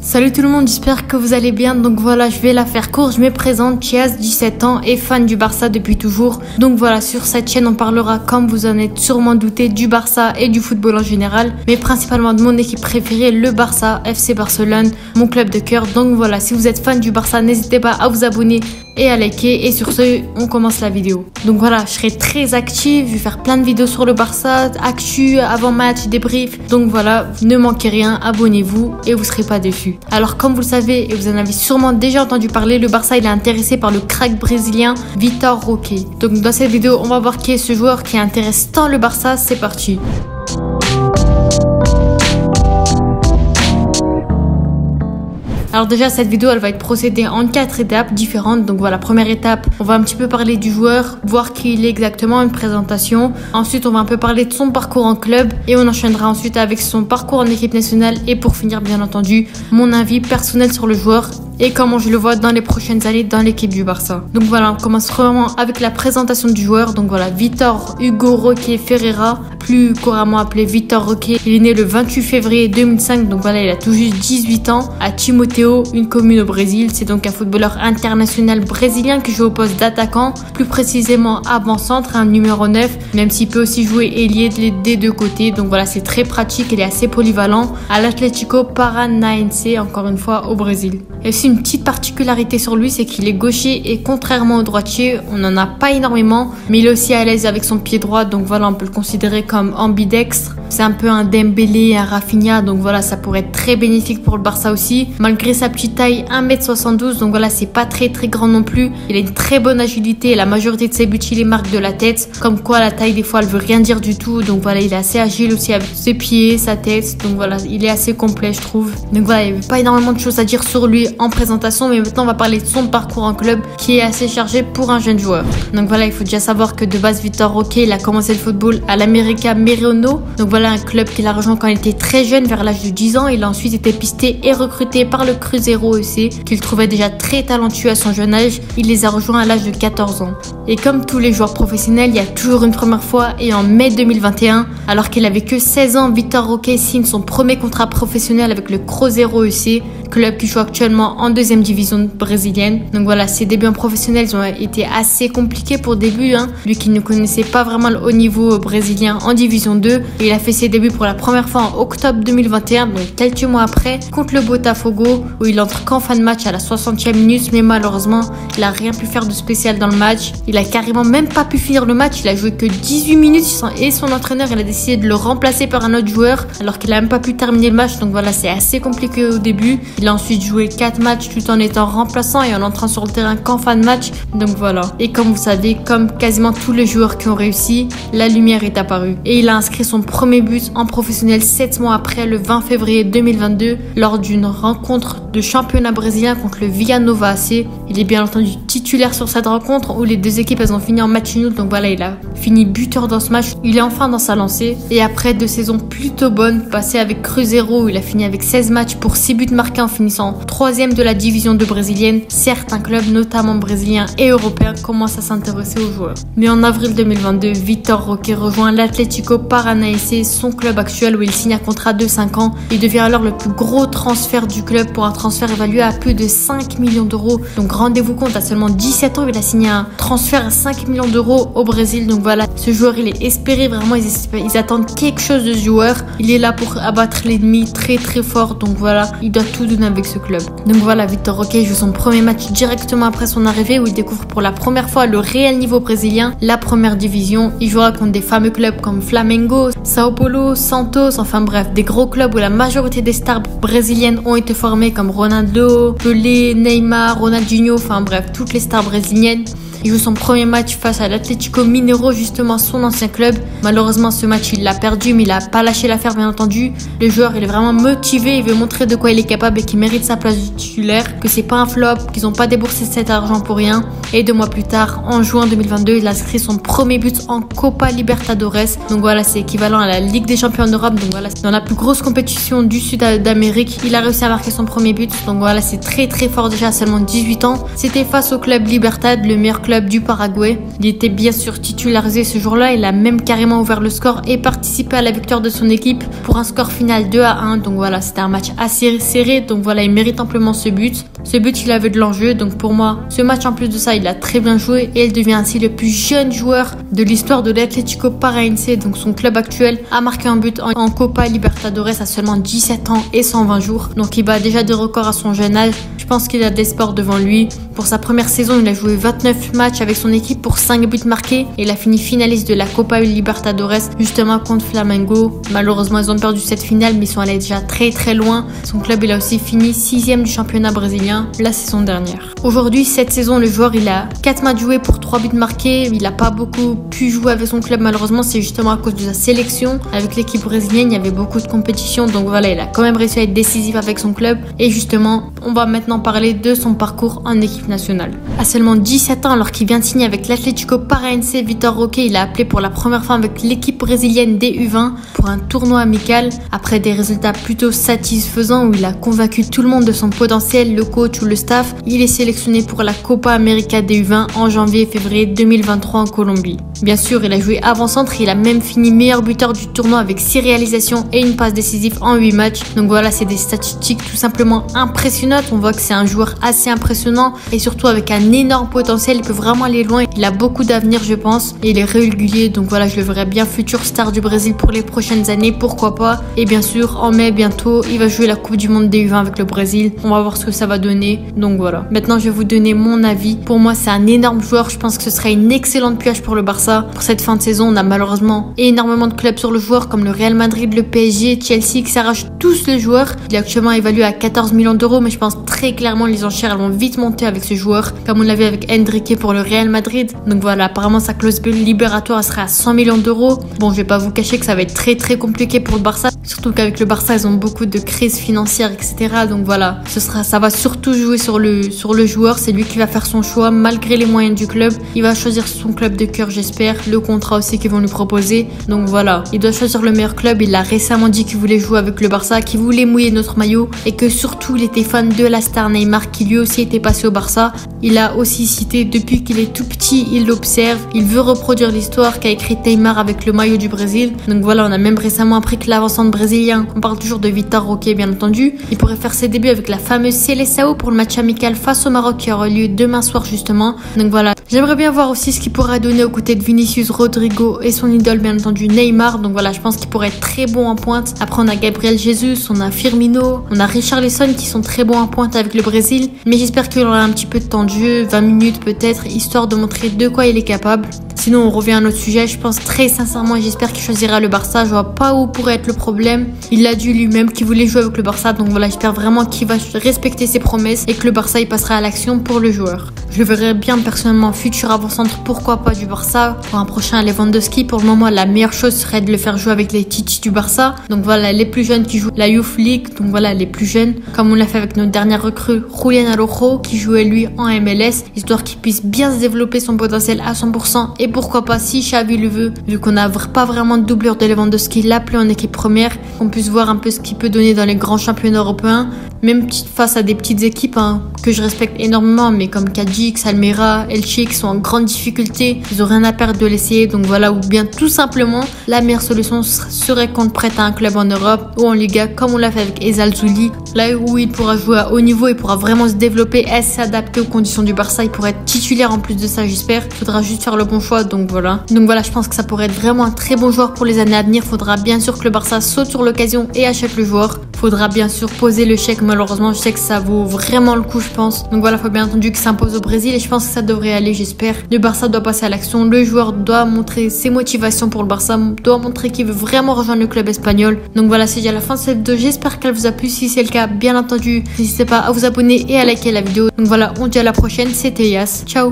Salut tout le monde, j'espère que vous allez bien. Donc voilà, je vais la faire courte. Je me présente, Chiaz, 17 ans et fan du Barça depuis toujours. Donc voilà, sur cette chaîne, on parlera, comme vous en êtes sûrement douté, du Barça et du football en général, mais principalement de mon équipe préférée, le Barça, FC Barcelone, mon club de cœur. Donc voilà, si vous êtes fan du Barça, n'hésitez pas à vous abonner et à liker. Et sur ce, on commence la vidéo. Donc voilà, je serai très active, je vais faire plein de vidéos sur le Barça, actu, avant-match, débrief. Donc voilà, ne manquez rien, abonnez-vous et vous serez pas déçus. Alors comme vous le savez et vous en avez sûrement déjà entendu parler, le Barça il est intéressé par le crack brésilien Vitor Roque. Donc dans cette vidéo, on va voir qui est ce joueur qui intéresse tant le Barça. C'est parti. Alors déjà, cette vidéo, elle va être procédée en 4 étapes différentes. Donc voilà, première étape, on va un petit peu parler du joueur, voir qui il est exactement, une présentation. Ensuite, on va un peu parler de son parcours en club et on enchaînera ensuite avec son parcours en équipe nationale. Et pour finir, bien entendu, mon avis personnel sur le joueur et comment je le vois dans les prochaines années dans l'équipe du Barça. Donc voilà, on commence vraiment avec la présentation du joueur. Donc voilà, Vitor Hugo Roque Ferreira, plus couramment appelé Vitor Roque. Il est né le 28 février 2005, donc voilà, il a tout juste 18 ans, à Timóteo, une commune au Brésil. C'est donc un footballeur international brésilien qui joue au poste d'attaquant, plus précisément avant-centre, un numéro 9, même s'il peut aussi jouer ailier des deux côtés. Donc voilà, c'est très pratique, il est assez polyvalent à l'Atlético Paranaense, encore une fois, au Brésil. Et aussi une petite particularité sur lui, c'est qu'il est gaucher et contrairement au droitier, on n'en a pas énormément, mais il est aussi à l'aise avec son pied droit, donc voilà, on peut le considérer comme ambidextre. C'est un peu un Dembélé, un Rafinha, donc voilà, ça pourrait être très bénéfique pour le Barça aussi. Malgré sa petite taille, 1m72, donc voilà, c'est pas très grand non plus. Il a une très bonne agilité et la majorité de ses buts, il les marque de la tête. Comme quoi, la taille, des fois, elle veut rien dire du tout. Donc voilà, il est assez agile aussi avec ses pieds, sa tête. Donc voilà, il est assez complet, je trouve. Donc voilà, il n'y avait pas énormément de choses à dire sur lui en présentation, mais maintenant, on va parler de son parcours en club qui est assez chargé pour un jeune joueur. Donc voilà, il faut déjà savoir que de base, Vitor Roque, il a commencé le football à l'América Meirano. Donc voilà, un club qu'il a rejoint quand il était très jeune, vers l'âge de 10 ans. Il a ensuite été pisté et recruté par le Cruzeiro FC, qu'il trouvait déjà très talentueux à son jeune âge. Il les a rejoints à l'âge de 14 ans. Et comme tous les joueurs professionnels, il y a toujours une première fois, et en mai 2021, alors qu'il avait que 16 ans, Vitor Roque signe son premier contrat professionnel avec le Cruzeiro FC, club qui joue actuellement en deuxième division brésilienne. Donc voilà, ses débuts en professionnel ont été assez compliqués pour début, lui qui ne connaissait pas vraiment le haut niveau brésilien en division 2. Et il a fait ses débuts pour la première fois en octobre 2021, donc quelques mois après, contre le Botafogo, où il entre qu'en fin de match à la 60e minute, mais malheureusement, il a rien pu faire de spécial dans le match. Il a carrément même pas pu finir le match, il a joué que 18 minutes et son entraîneur, il a décidé de le remplacer par un autre joueur, alors qu'il a même pas pu terminer le match. Donc voilà, c'est assez compliqué au début. Il a ensuite joué 4 matchs tout en étant remplaçant et en entrant sur le terrain qu'en fin de match. Donc voilà. Et comme vous savez, comme quasiment tous les joueurs qui ont réussi, la lumière est apparue. Et il a inscrit son premier but en professionnel 7 mois après, le 20 février 2022, lors d'une rencontre de championnat brésilien contre le Villa Nova AC. Il est bien entendu titulaire sur cette rencontre où les deux équipes elles ont fini en match nul. Donc voilà, il a fini buteur dans ce match. Il est enfin dans sa lancée. Et après 2 saisons plutôt bonnes, passées avec Cruzeiro où il a fini avec 16 matchs pour 6 buts marqués en finissant 3e de la division 2 brésilienne, certains clubs, notamment brésiliens et européens, commencent à s'intéresser aux joueurs. Mais en avril 2022, Vitor Roque rejoint l'Atlético Paranaense, son club actuel, où il signe un contrat de 5 ans. Il devient alors le plus gros transfert du club pour un transfert évalué à plus de 5 millions d'euros. Donc rendez-vous compte, à seulement 17 ans, il a signé un transfert à 5 millions d'euros au Brésil. Donc voilà, ce joueur, il est espéré, vraiment, ils attendent quelque chose de ce joueur. Il est là pour abattre l'ennemi très fort. Donc voilà, il doit tout donner avec ce club. Donc voilà, Vitor Roque joue son premier match directement après son arrivée, où il découvre pour la première fois le réel niveau brésilien, la première division. Il jouera contre des fameux clubs comme Flamengo, Sao Paulo, Santos, enfin bref, des gros clubs où la majorité des stars brésiliennes ont été formées, comme Ronaldo, Pelé, Neymar, Ronaldinho, enfin bref, toutes les stars brésiliennes. Il joue son premier match face à l'Atlético Mineiro, justement son ancien club. Malheureusement, ce match, il l'a perdu, mais il a pas lâché l'affaire, bien entendu. Le joueur, il est vraiment motivé, il veut montrer de quoi il est capable et qu'il mérite sa place de titulaire, que c'est pas un flop, qu'ils ont pas déboursé cet argent pour rien. Et 2 mois plus tard, en juin 2022, il a inscrit son premier but en Copa Libertadores. Donc voilà, c'est équivalent à la Ligue des Champions d'Europe. Donc voilà, dans la plus grosse compétition du Sud d'Amérique, il a réussi à marquer son premier but. Donc voilà, c'est très fort déjà à seulement 18 ans. C'était face au club Libertad, le meilleur club club du Paraguay. Il était bien sûr titularisé ce jour-là, il a même carrément ouvert le score et participé à la victoire de son équipe pour un score final 2-1. Donc voilà, c'était un match assez serré, donc voilà, il mérite amplement ce but. Ce but, il avait de l'enjeu, donc pour moi, ce match en plus de ça, il a très bien joué et il devient ainsi le plus jeune joueur de l'histoire de l'Atlético Paranaense, donc son club actuel, a marqué un but en Copa Libertadores à seulement 17 ans et 120 jours. Donc il bat déjà des records à son jeune âge. Je pense qu'il a des sports devant lui. Pour sa première saison, il a joué 29 matchs avec son équipe pour 5 buts marqués et il a fini finaliste de la Copa Libertadores justement contre Flamengo. Malheureusement, ils ont perdu cette finale, mais ils sont allés déjà très loin. Son club, il a aussi fini 6e du championnat brésilien la saison dernière. Aujourd'hui, cette saison, le joueur, il a 4 matchs joués pour 3 buts marqués. Il n'a pas beaucoup pu jouer avec son club, malheureusement. C'est justement à cause de sa sélection. Avec l'équipe brésilienne, il y avait beaucoup de compétition. Donc voilà, il a quand même réussi à être décisif avec son club. Et justement, on va maintenant parler de son parcours en équipe nationale. À seulement 17 ans, alors qu'il vient de signer avec l'Atlético Paranaense, Vitor Roque, il a appelé pour la première fois avec l'équipe brésilienne des U20 pour un tournoi amical. Après des résultats plutôt satisfaisants où il a convaincu tout le monde de son potentiel, le coach ou le staff, il est sélectionné pour la Copa América des U20 en janvier et février 2023 en Colombie. Bien sûr, il a joué avant-centre, il a même fini meilleur buteur du tournoi avec 6 réalisations et une passe décisive en 8 matchs. Donc voilà, c'est des statistiques tout simplement impressionnantes. On voit que c'est un joueur assez impressionnant et surtout avec un énorme potentiel. Il peut vraiment aller loin. Il a beaucoup d'avenir, je pense. Et il est régulier. Donc voilà, je le verrai bien futur star du Brésil pour les prochaines années. Pourquoi pas. Et bien sûr, en mai, bientôt, il va jouer la Coupe du Monde des U20 avec le Brésil. On va voir ce que ça va donner. Donc voilà. Maintenant, je vais vous donner mon avis. Pour moi, c'est un énorme joueur. Je pense que ce serait une excellente pioche pour le Barça. Pour cette fin de saison, on a malheureusement énormément de clubs sur le joueur comme le Real Madrid, le PSG, Chelsea qui s'arrachent tous le joueur. Il est actuellement évalué à 14 millions d'euros, mais je pense très clairement les enchères elles vont vite monter avec ce joueur, comme on l'avait avec Enrique pour le Real Madrid. Donc voilà, apparemment sa clause libératoire elle sera à 100 millions d'euros. Bon, je vais pas vous cacher que ça va être très compliqué pour le Barça, surtout qu'avec le Barça ils ont beaucoup de crises financières, etc. Donc voilà, ça va surtout jouer sur le joueur. C'est lui qui va faire son choix malgré les moyens du club. Il va choisir son club de cœur, j'espère, le contrat aussi qu'ils vont lui proposer. Donc voilà, il doit choisir le meilleur club. Il a récemment dit qu'il voulait jouer avec le Barça, qu'il voulait mouiller notre maillot et que surtout il était fan de la star Neymar qui lui aussi était passé au Barça. Il a aussi cité depuis qu'il est tout petit, il l'observe, il veut reproduire l'histoire qu'a écrit Neymar avec le maillot du Brésil. Donc voilà, on a même récemment appris que l'avancante brésilien, on parle toujours de Vitor Roque bien entendu, il pourrait faire ses débuts avec la fameuse Seleção pour le match amical face au Maroc qui aura lieu demain soir justement. Donc voilà, j'aimerais bien voir aussi ce qu'il pourra donner aux côtés de Vinicius, Rodrigo et son idole bien entendu Neymar. Donc voilà, je pense qu'il pourrait être très bon en pointe. Après on a Gabriel Jesus, on a Firmino, on a Richarlison qui sont très bons en pointe avec le Brésil, mais j'espère qu'il aura un petit peu de temps de jeu, 20 minutes peut-être, histoire de montrer de quoi il est capable. Sinon on revient à un autre sujet, je pense très sincèrement et j'espère qu'il choisira le Barça. Je vois pas où pourrait être le problème. Il l'a dit lui-même qu'il voulait jouer avec le Barça, donc voilà, j'espère vraiment qu'il va respecter ses promesses et que le Barça il passera à l'action pour le joueur. Je le verrais bien personnellement futur avant-centre, pourquoi pas du Barça, pour un prochain Lewandowski. Pour le moment la meilleure chose serait de le faire jouer avec les Titi du Barça. Donc voilà, les plus jeunes qui jouent la Youth League, donc voilà les plus jeunes, comme on l'a fait avec notre dernière recrue Julián Araujo qui jouait lui en MLS, histoire qu'il puisse bien se développer son potentiel à 100%. Et pourquoi pas, si Xavi le veut, vu qu'on n'a pas vraiment de doublure de Lewandowski, l'appeler en équipe première, qu'on puisse voir un peu ce qu'il peut donner dans les grands championnats européens, même face à des petites équipes que je respecte énormément, mais comme Cadix, Almeria, Elche qui sont en grande difficulté, ils ont rien à perdre de l'essayer. Donc voilà, ou bien tout simplement la meilleure solution serait qu'on le prête à un club en Europe ou en Liga comme on l'a fait avec Ezal Zouli, là où il pourra jouer à haut niveau, il pourra vraiment se développer et s'adapter aux conditions du Barça. Il pourrait être titulaire en plus de ça, j'espère. Il faudra juste faire le bon choix. Donc voilà, je pense que ça pourrait être vraiment un très bon joueur pour les années à venir. Faudra bien sûr que le Barça saute sur l'occasion et achète le joueur. Faudra bien sûr poser le chèque. Malheureusement, je sais que ça vaut vraiment le coup, je pense. Donc voilà, faut bien entendu qu'il s'impose au Brésil et je pense que ça devrait aller, j'espère. Le Barça doit passer à l'action. Le joueur doit montrer ses motivations pour le Barça, doit montrer qu'il veut vraiment rejoindre le club espagnol. Donc voilà, c'est déjà la fin de cette vidéo. J'espère qu'elle vous a plu. Si c'est le cas, bien entendu, n'hésitez pas à vous abonner et à liker la vidéo. Donc voilà, on se dit à la prochaine. C'était Yas. Ciao.